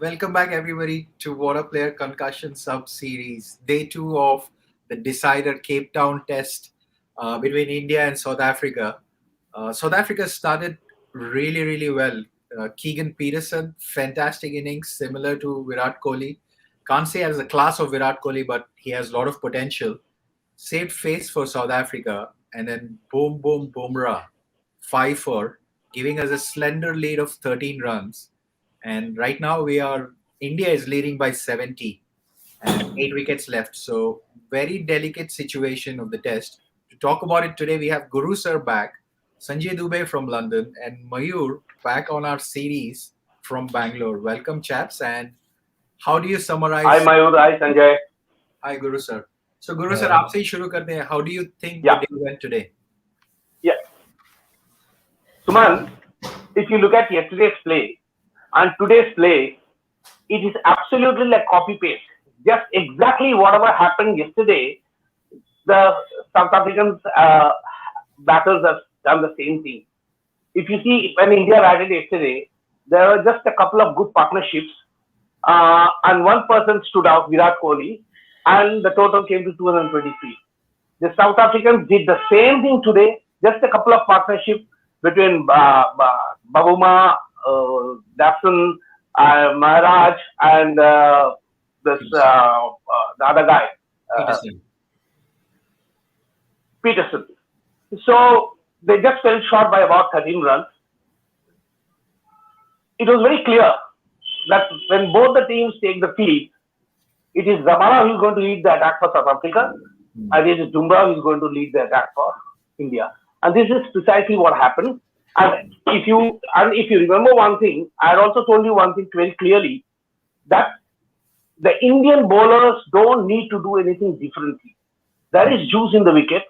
Welcome back, everybody, to Waadaplaya Concussion Sub Series, day two of the decider Cape Town test between India and South Africa. South Africa started really, really well. Keegan Petersen, fantastic innings, similar to Virat Kohli. Can't say as the class of Virat Kohli, but he has a lot of potential. Saved face for South Africa, and then boom, boom, Bumrah, 5-4, giving us a slender lead of 13 runs. And right now India is leading by 70 and 8 wickets left. So very delicate situation of the test. To talk about it today, we have Guru Sir back, Sanjay Dubey from London, and Mayur back on our series from Bangalore. Welcome, chaps. And how do you Hi summarize? Mayur, hi Sanjay. Hi, Guru Sir. So Guru Sir, Uh, आपसे ही शुरू करते हैं. How do you think the Yeah, day went today? yeah. Suman, if you look at yesterday's play and today's play, it is absolutely like copy paste. Just exactly whatever happened yesterday, the South Africans batters have done the same thing. If you see when India batted yesterday, there were just a couple of good partnerships, and one person stood out, Virat Kohli, and the total came to 223. The South Africans did the same thing today, just a couple of partnerships between Babuma, Dapson, Maharaj, and the other guy, uh, Peterson. Peterson. So they just fell short by about 13 runs. It was very clear that when both the teams take the field, it is Zamara who is going to lead the attack for South Africa, and it is Bumrah who is going to lead the attack for India. And this is precisely what happened. And if you remember one thing, I had also told you one thing very clearly, that the Indian bowlers don't need to do anything differently. There is juice in the wicket.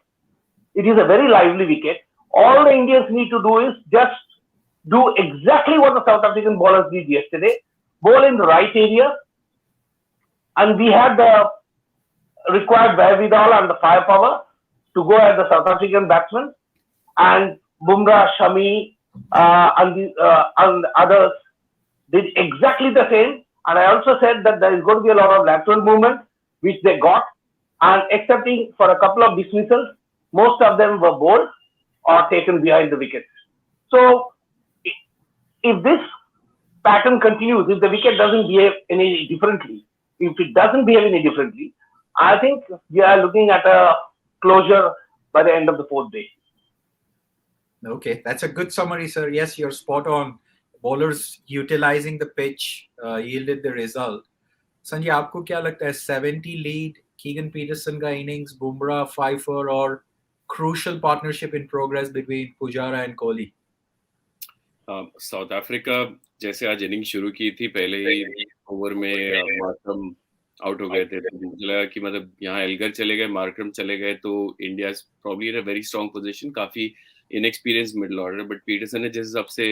It is a very lively wicket. All the Indians need to do is just do exactly what the South African bowlers did yesterday, bowl in the right area, and we had the required wherewithal and the firepower to go at the South African batsmen, and Bumrah, Shami, and others did exactly the same. And I also said that there is going to be a lot of lateral movement, which they got, and excepting for a couple of dismissals, most of them were bowled or taken behind the wickets. So if this pattern continues, if the wicket doesn't behave any differently, if it doesn't behave any differently, I think we are looking at a closure by the end of the fourth day. Okay, that's a good summary, sir. Yes, you're spot on. Bowlers utilizing the pitch yielded the result. Sanjay आपको क्या लगता है 70 lead Keegan Petersen का innings Bumrah 5-4 और crucial partnership in progress between Pujara and Kohli? South Africa जैसे आज inning शुरू की थी, पहले ही ओवर में मार्करम आउट हो गए थे, तो मुझे लगा कि मतलब यहाँ एल्गर चले गए, मार्करम चले गए, तो India is probably in a very strong position, काफी inexperience middle order, but Petersen ने जिस हिसाब से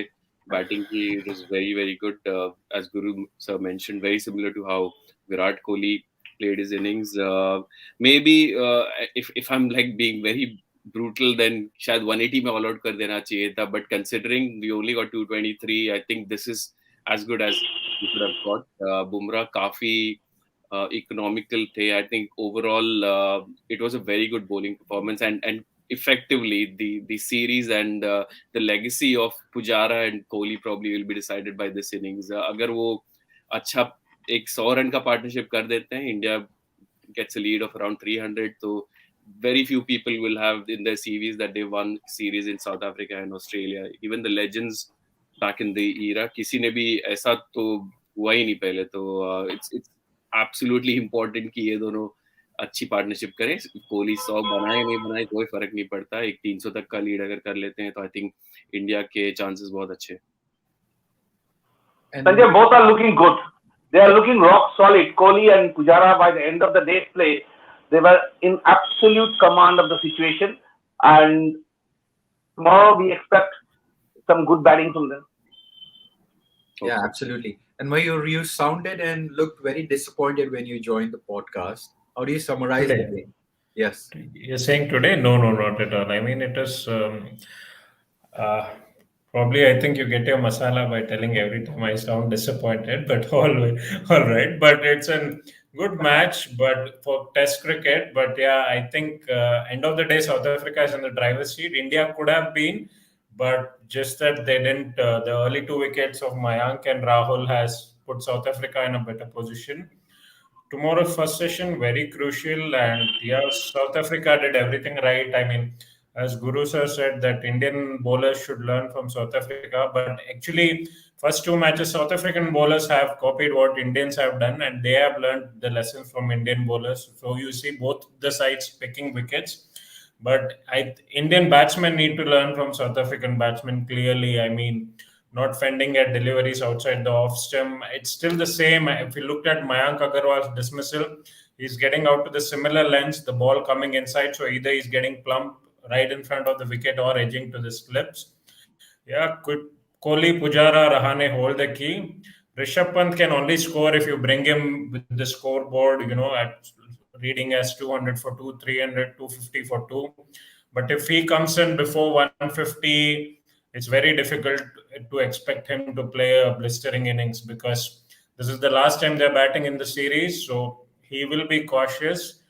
बैटिंग की, it was very very good, as Guru sir mentioned, very similar to how Virat Kohli played his innings. Maybe if I'm like being very brutal, then शायद 180 में all out कर देना चाहिए था, but considering we only got 223, I think this is as good as we could have got. Bumrah काफी economical थे. I think overall it was a very good bowling performance, and effectively the series and the legacy of Pujara and Kohli probably will be decided by this innings. अगर वो अच्छा एक 100 run का partnership कर देते हैं, India gets a lead of around 300, so very few people will have in their CVs that they won series in South Africa and Australia. Even the legends back in the era, किसी ने भी ऐसा तो हुआ ही नहीं पहले, तो it's absolutely important कि ये दोनों अच्छी पार्टनरशिप करें. कोहली 100 बनाए नहीं बनाए कोई फर्क नहीं पड़ता, एक 300 तक का लीड अगर कर लेते हैं तो आई थिंक इंडिया के चांसेस बहुत अच्छे हैं. Sanjay, both are looking good. They are looking rock solid. Kohli and Pujara, by the end of the day's play, they were in absolute command of the situation. And tomorrow we expect some good batting from them. Yeah, absolutely. And Mayur, you sounded and looked very disappointed when you joined the podcast. How do you summarize the Today? day? Yes. You're saying today? No, not at all. I mean, it is uh, Probably, I think you get your masala by telling every time I sound disappointed, but all right. But it's a good match, but for Test cricket. But yeah, I think end of the day, South Africa is in the driver's seat. India could have been, but just that they didn't. The early two wickets of Mayank and Rahul has put South Africa in a better position. Tomorrow's first session very crucial, and yeah, South Africa did everything right. I mean, as Guru sir said that Indian bowlers should learn from South Africa, but actually first two matches South African bowlers have copied what Indians have done, and they have learned the lessons from Indian bowlers. So you see both the sides picking wickets, but Indian batsmen need to learn from South African batsmen clearly. I mean, not fending at deliveries outside the off stump. It's still the same. If you looked at Mayank Agarwal's dismissal, he's getting out to the similar lengths, the ball coming inside. So either he's getting plump right in front of the wicket or edging to the slips. Yeah, could Kohli, Pujara, Rahane hold the key. Rishabh Pant can only score if you bring him with the scoreboard, at reading as 200 for 2, 300, 250 for 2. But if he comes in before 150, it's very difficult to expect him to play a blistering innings because this is the last time they're batting in the series. So he will be cautious.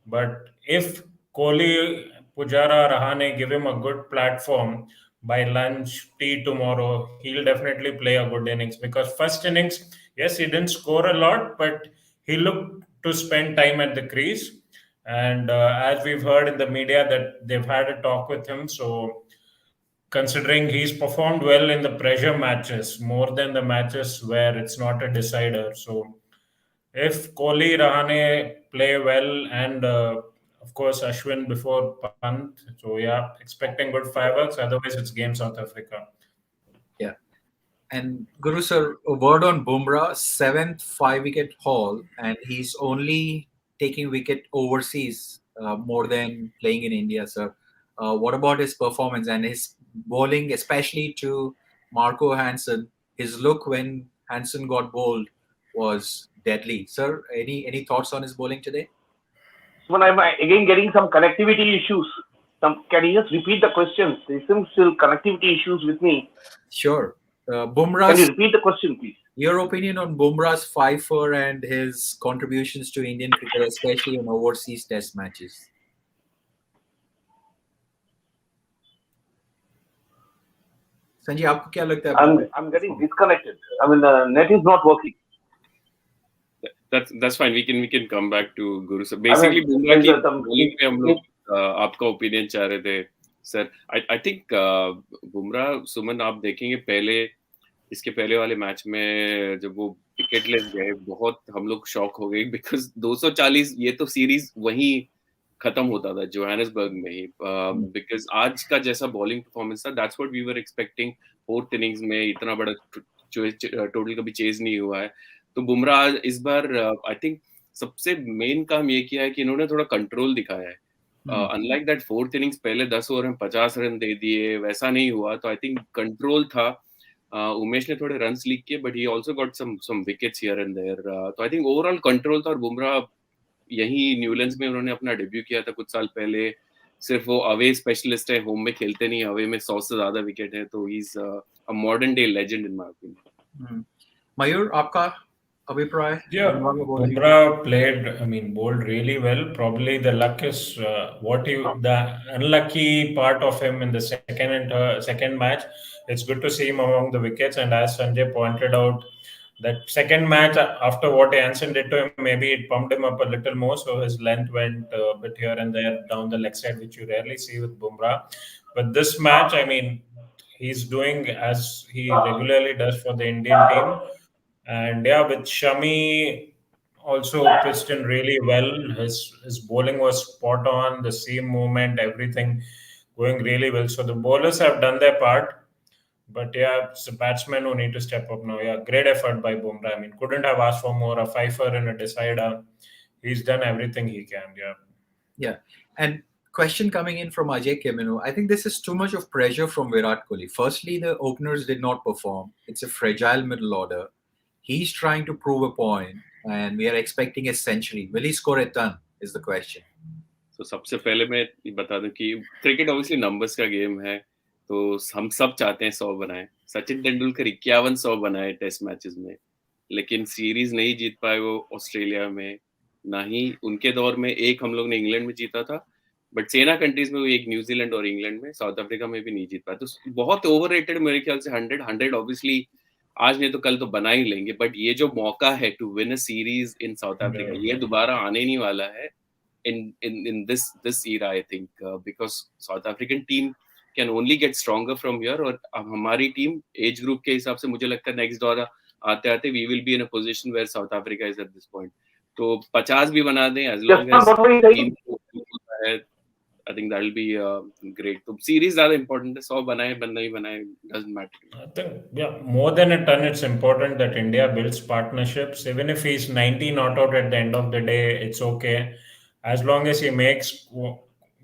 But if Kohli, Pujara, Rahane give him a good platform by lunch, tea tomorrow, he'll definitely play a good innings because first innings, yes, he didn't score a lot, but he looked to spend time at the crease. And as we've heard in the media that they've had a talk with him, so considering he's performed well in the pressure matches more than the matches where it's not a decider. So if Kohli, Rahane play well, and of course Ashwin before Pant, so yeah, expecting good fireworks. Otherwise, it's game South Africa. Yeah. And Guru sir, a word on Bumrah, seventh five-wicket haul, and he's only taking wicket overseas more than playing in India, sir. What about his performance and his bowling, especially to Marco Hansen? His look when Hansen got bowled was deadly, sir. Any thoughts on his bowling today? So when I'm again getting some connectivity issues. Can you just repeat the questions? There seems still connectivity issues with me. Sure. Can you Bumrah's repeat the question, please? Your opinion on Bumrah's fifer and his contributions to Indian cricket, especially in overseas Test matches. Sanjay आपको क्या लगता है बुमराह की I'm getting performance? disconnected. I mean, the net is not working. That's fine. We can come back to Guru sir. I Basically, mean, Bumrah there की is some. bowling पे हम लोग आपका ओपिनियन चाह रहे थे सर. I think बुमराह सुमन आप देखेंगे पहले इसके पहले वाले मैच में जब वो विकेटलेस गए बहुत हम लोग शॉक हो गए बिकॉज 240 ये तो सीरीज वहीं खत्म होता था जोहानिसबर्ग में ही बिकॉज आज का जैसा बॉलिंग परफॉर्मेंस था that's what we were expecting. Fourth innings में इतना बड़ा टोटल कभी चेज नहीं हुआ है. तो बुमराह इस बार आई थिंक सबसे मेन काम ये किया है कि इन्होंने थोड़ा कंट्रोल दिखाया है. अनलाइक दैट फोर्थ इनिंग्स पहले 10 ओवर में 50 रन दे दिए वैसा नहीं हुआ. तो आई थिंक कंट्रोल था. उमेश ने थोड़े रन्स लीक किए but he also got some wickets here and there. तो आई थिंक ओवरऑल कंट्रोल था. और बुमराह यही न्यूलैंड्स में उन्होंने अपना डेब्यू किया था कुछ साल पहले. सिर्फ वो अवे स्पेशलिस्ट है, होम में खेलते नहीं. अवे में 100 से ज्यादा विकेट है. तो he is a modern day legend in my opinion. Mayur आपका अभिप्राय? Yeah, बुमराह का bowling? Bumrah played, I mean, bowled really well. Probably the luck is the unlucky part of him in the second match. It's good to see him among the wickets. And as Sanjay pointed out, that second match, after what Hansen did to him, maybe it pumped him up a little more. So his length went a bit here and there down the leg side, which you rarely see with Bumrah. But this match, I mean, he's doing as he regularly does for the Indian team. And yeah, with Shami also pitched in really well. His bowling was spot on, the seam movement, everything going really well. So the bowlers have done their part. But yeah, it's the batsmen who need to step up now. Yeah, great effort by Bumrah. I mean, couldn't have asked for more. A fifer and a decider. He's done everything he can. Yeah. Yeah. And question coming in from Ajay Kemino. I think this is too much of pressure from Virat Kohli. Firstly, the openers did not perform. It's a fragile middle order. He's trying to prove a point, and we are expecting a century. Will he score a ton? Is the question. तो सबसे पहले मैं ये बता दूं कि cricket obviously numbers का game है. तो हम सब चाहते हैं 100 बनाए। सचिन तेंदुलकर 51 100 बनाए टेस्ट मैचेस में, लेकिन सीरीज नहीं जीत पाए वो ऑस्ट्रेलिया में, ना ही उनके दौर में एक हम लोग ने इंग्लैंड में जीता था, बट सेना कंट्रीज में वो एक न्यूजीलैंड और इंग्लैंड में, साउथ अफ्रीका में भी नहीं जीत पाए। तो बहुत ओवररेटेड मेरे ख्याल से 100 ऑब्वियसली आज नहीं तो कल तो बना ही लेंगे, बट ये जो मौका है to win a series in South Africa ये दोबारा आने नहीं वाला है in this era I think because South African team can only get stronger from here और अब हमारी टीम एज ग्रुप के हिसाब से मुझे लगता है नेक्स्ट दौरा आते आते we will be in a position where South Africa is at this point तो 50 भी बना दें as long as टीम है I think that will be great तो सीरीज ज्यादा important है 100 बनाए बनना ही बनाए doesn't matter I think, yeah, more than a ton, it's important that India builds partnerships. Even if he's 90 not out at the end of the day, it's okay. As long as he makes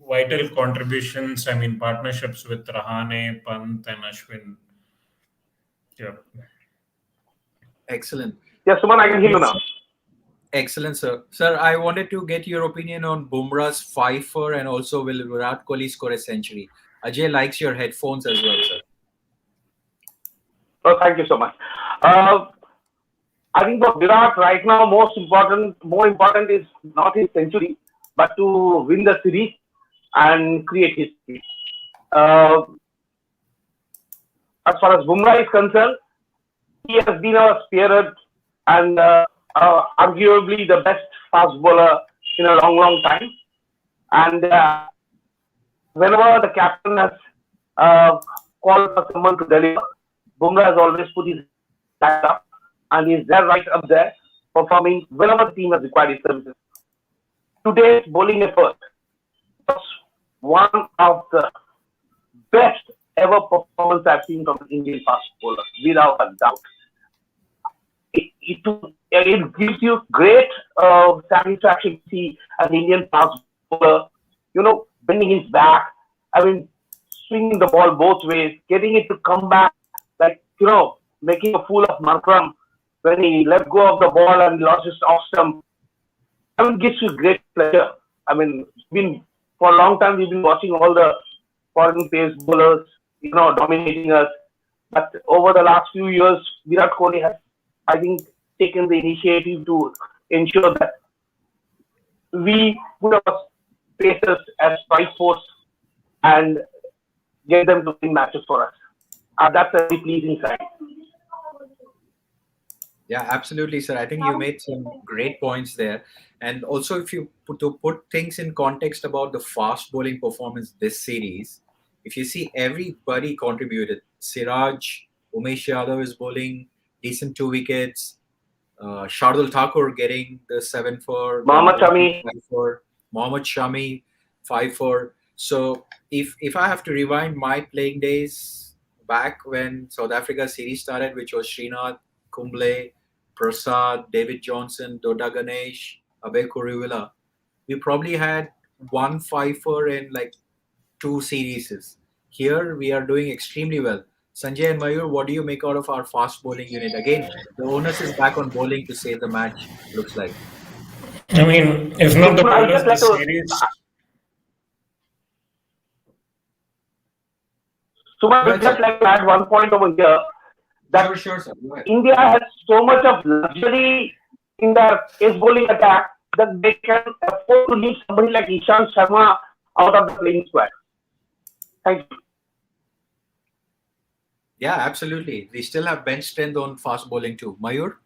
vital contributions, I mean, partnerships with Rahane, Pant, and Ashwin. Yeah. Excellent. Yes, Suman, I can hear you now. Excellent, sir. Sir, I wanted to get your opinion on Bumrah's fifer and also will Virat Kohli score a century? Ajay likes your headphones as well, sir. Oh, thank you so much. I think for Virat right now, more important is not his century, but to win the series and create history. Uh, as far as Bumrah is concerned, he has been a spearhead and arguably the best fast bowler in a long, long time. And whenever the captain has called for someone to deliver, Bumrah has always put his hand up and he's there right up there performing whenever the team has required his services. Today's bowling effort was one of the best ever performance I've seen from an Indian fast bowler, without a doubt. It gives you great satisfaction to see an Indian fast bowler, bending his back, I mean, swinging the ball both ways, getting it to come back, like, making a fool of Markram when he let go of the ball and lost his off stump. I mean, it gives you great pleasure. I mean, for a long time we've been watching all the foreign pace bowlers, dominating us. But over the last few years, Virat Kohli has, I think, taken the initiative to ensure that we put our pacers as strike force and get them to win matches for us. That's a very pleasing sign. Yeah, absolutely, sir. I think you made some great points there. And also, if you put things in context about the fast bowling performance this series, if you see everybody contributed. Siraj, Umesh Yadav is bowling decent 2 wickets. Shardul Thakur getting the 7 for. Mohammad Shami. 5 for. Mohammad Shami 5 for. So if I have to rewind my playing days back when South Africa series started, which was Srinath, Kumble, Prasad, David Johnson, Doda Ganesh, Abhay Kuruvilla, we probably had 1 5 for in like 2 series. Here we are doing extremely well. Sanjay and Mayur, what do you make out of our fast bowling unit? Again, the onus is back on bowling to save the match, looks like. I mean, if not the bowlers, the series. So I would just like to add one point over here. That Sure, sir. India has so much of luxury in their pace bowling attack that they can afford to leave somebody like Ishant Sharma out of the playing squad. Thank you. Yeah, absolutely. We still have bench strength on fast bowling too. Mayur?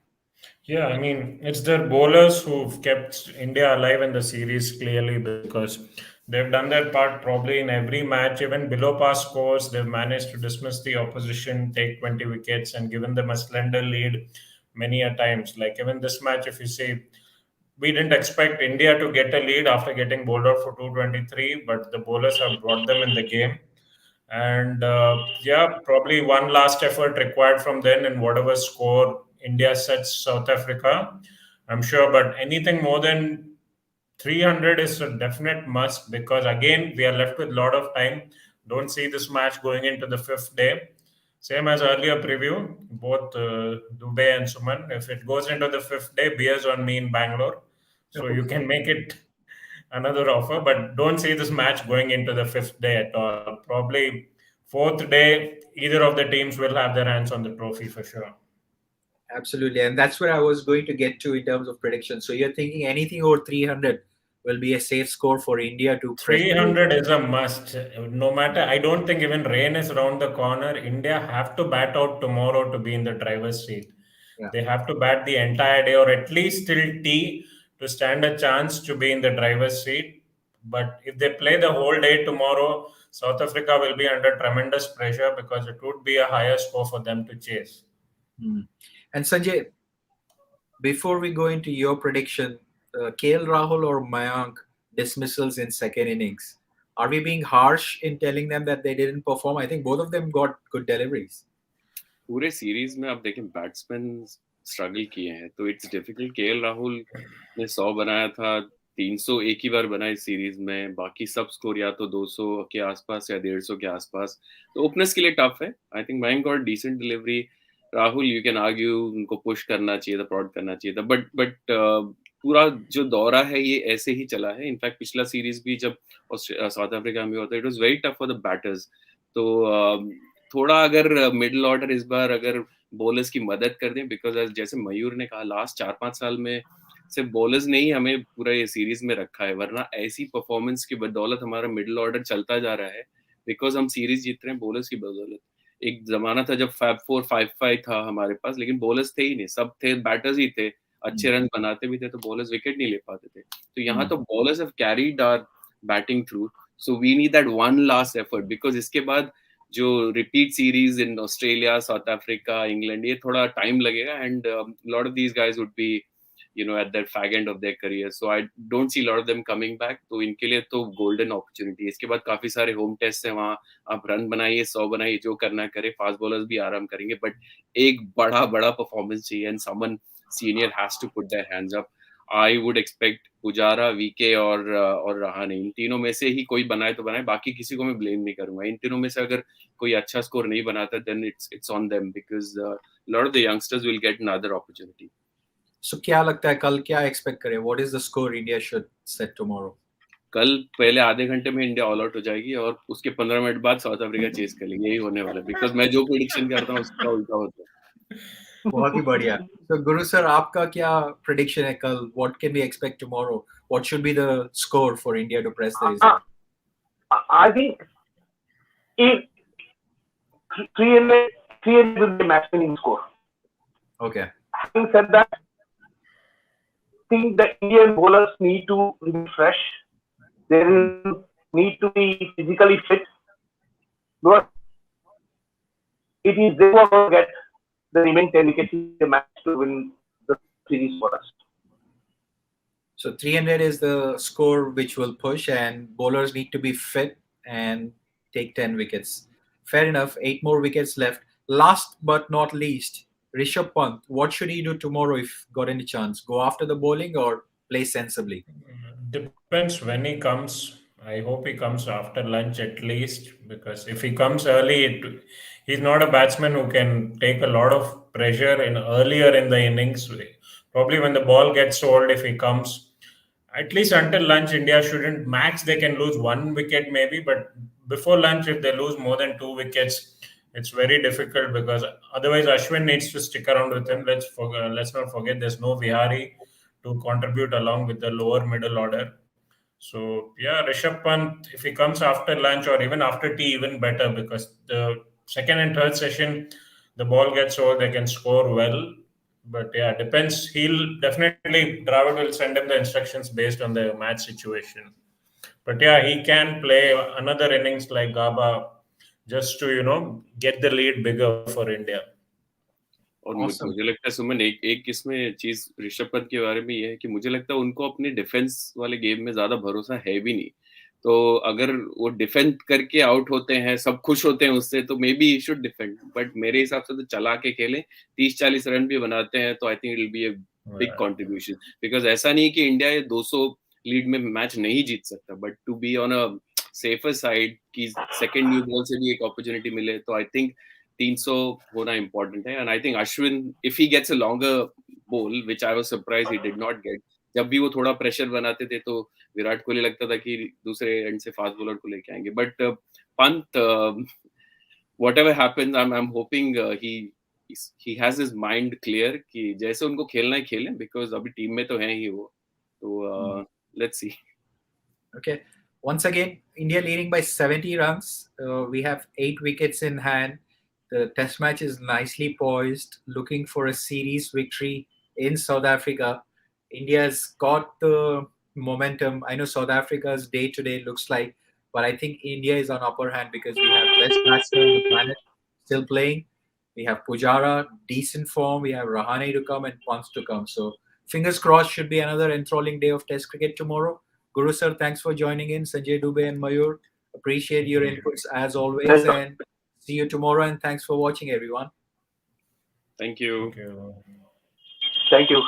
Yeah, I mean, it's their bowlers who've kept India alive in the series clearly because they've done their part probably in every match, even below par scores. They've managed to dismiss the opposition, take 20 wickets, and given them a slender lead many a times. Like even this match, if you see, we didn't expect India to get a lead after getting bowled out for 223, but the bowlers have brought them in the game. And probably one last effort required from then in whatever score India sets South Africa, I'm sure. But anything more than 300 is a definite must because, again, we are left with a lot of time. Don't see this match going into the 5th day. Same as earlier preview, both Dubey and Suman. If it goes into the 5th day, beers on me in Bangalore. So you can make it another offer, but don't see this match going into the 5th day at all. Probably fourth day, either of the teams will have their hands on the trophy for sure. Absolutely, and that's where I was going to get to in terms of prediction. So you're thinking anything over 300 will be a safe score for India to press the Asia. 300 is a must. No matter, I don't think even rain is around the corner. India have to bat out tomorrow to be in the driver's seat. Yeah. They have to bat the entire day or at least till tea to stand a chance to be in the driver's seat. But if they play the whole day tomorrow, South Africa will be under tremendous pressure because it would be a higher score for them to chase. Hmm. And Sanjay, before we go into your prediction, KL Rahul or Mayank dismissals in second innings. Are we being harsh in telling them that they didn't perform? I think both of them got good deliveries. पूरे series में आप देखें batsman struggle किए हैं तो it's difficult. KL Rahul ने 100 बनाया था, 300 एक ही बार बना इस सीरीज में, बाकी सब स्कोर या तो 200 के आसपास या 150 के आसपास, तो ओपनर्स के लिए टफ है। I think Mayank got decent delivery. Rahul you can argue उनको पुश करना चाहिए था, प्रॉड करना चाहिए था, बट पूरा जो दौरा है ये ऐसे ही चला है। इनफैक्ट पिछला सीरीज भी जब साउथ अफ्रीका में होता है, it was very tough for the batters. तो थोड़ा अगर मिडिल ऑर्डर इस बार अगर बॉलर्स की मदद कर दें, बिकॉज जैसे मयूर ने कहा लास्ट 4-5 साल में सिर्फ बॉलर्स ने ही हमें पूरा ये सीरीज में रखा है, वरना ऐसी परफॉर्मेंस की बदौलत हमारा मिडिल ऑर्डर चलता जा रहा है, बिकॉज हम सीरीज जीत रहे हैं बॉलर्स की बदौलत। एक जमाना था जब फैब 4-5-5 था हमारे पास, लेकिन बॉलर्स थे ही नहीं, सब थे बैटर्स ही थे, अच्छे रन बनाते भी थे तो बॉलर्स विकेट नहीं ले पाते थे। तो यहाँ तो bowlers have carried our batting through, so we need that one last effort, because इसके बाद जो repeat series in Australia, South Africa, England, ये थोड़ा टाइम लगेगा, and lot of these guys would be at their fag end of their career, so I don't see a lot of them coming back. तो इनके लिए तो golden opportunity है। इसके बाद काफी सारे होम टेस्ट हैं, वहाँ आप रन बनाइए, 100 बनाइए, जो करना करे, फास्ट बॉलर्स भी आराम करेंगे, बट एक बड़ा बड़ा परफॉर्मेंस चाहिए, and someone senior has to put their hands up. I would expect Pujara, VK और रहाणे, इन तीनों में से ही कोई बनाए तो बनाए, बाकी किसी को मैं ब्लेम नहीं करूंगा। इन तीनों में से अगर कोई अच्छा स्कोर नहीं बनाता, then it's on them, because lot of the youngsters will get another opportunity. So क्या लगता है कल क्या एक्सपेक्ट करें? What is the score India should set tomorrow? कल पहले आधे घंटे में इंडिया ऑल आउट हो जाएगी और उसके 15 मिनट बाद साउथ अफ्रीका चेस कर लेंगे, यही होने वाला है, बिकॉज मैं जो प्रेडिक्शन करता हूँ उसका उल्टा होता है। बहुत ही बढ़िया। तो गुरु सर, आपका क्या प्रेडिक्शन है कल? What can we expect tomorrow? What should be the score for India to press the result? I think if 300 will be match winning score. Okay. Having said that, I think the Indian bowlers need to be fresh. They need to be physically fit. Because it is they who are going to get the remaining 10 wickets in the match to win the series for us. So 300 is the score which will push, and bowlers need to be fit and take 10 wickets. Fair enough. 8 more wickets left. Last but not least, Rishabh Pant. What should he do tomorrow if got any chance? Go after the bowling or play sensibly? Depends when he comes. I hope he comes after lunch at least, because if he comes early, he's not a batsman who can take a lot of pressure in earlier in the innings. Probably when the ball gets old, if he comes, at least until lunch, India shouldn't max. They can lose 1 wicket maybe, but before lunch, if they lose more than 2 wickets, it's very difficult, because otherwise Ashwin needs to stick around with him. Let's not forget there's no Vihari to contribute along with the lower middle order. So yeah, Rishabh Pant, if he comes after lunch or even after tea, even better, because the second and third session, the ball gets over, they can score well. But yeah, depends. He'll definitely, Dravid will send him the instructions based on the match situation. But yeah, he can play another innings like Gaba just to get the lead bigger for India. और Awesome. मुझे लगता है सुमन, एक इसमें चीज ऋषभ पंत के बारे में ये है कि मुझे लगता है उनको अपने डिफेंस वाले गेम में ज्यादा भरोसा है भी नहीं, तो अगर वो डिफेंड करके आउट होते हैं, सब खुश होते हैं उससे, तो may be should defend, but मेरे हिसाब से तो चला के खेलें, 30-40 रन भी बनाते हैं तो I think it will be a big contribution, because ऐसा नहीं कि इंडिया ये 200 लीड में मैच नहीं जीत सकता, but to be on a safer side की सेकंड न्यू बॉल से भी एक अपॉर्चुनिटी मिले, तो आई थिंक 300 होना important है, and I think Ashwin, if he gets a longer bowl, which I was surprised he did not get, जब भी वो थोड़ा प्रेशर बनाते थे तो विराट कोहली लगता था कि दूसरे एंड से फास्ट बॉलर को लेके आएंगे, but Pant whatever happens, I'm hoping he has his mind clear कि जैसे उनको खेलना है खेलें, because अभी टीम में तो हैं ही वो, तो let's see. Okay. Once again, India leading by 70 runs. We have 8 wickets in hand. The test match is nicely poised, looking for a series victory in South Africa. India's got the momentum. I know South Africa's day to day looks like, but I think India is on upper hand because we have best batsman on the planet still playing. We have Pujara, decent form. We have Rahane to come and Pons to come. So fingers crossed, should be another enthralling day of Test cricket tomorrow. Guru sir, thanks for joining in. Sanjay Dubey and Mayur, appreciate your inputs as always, Welcome. and see you tomorrow. And thanks for watching, everyone. Thank you. Thank you. Thank you.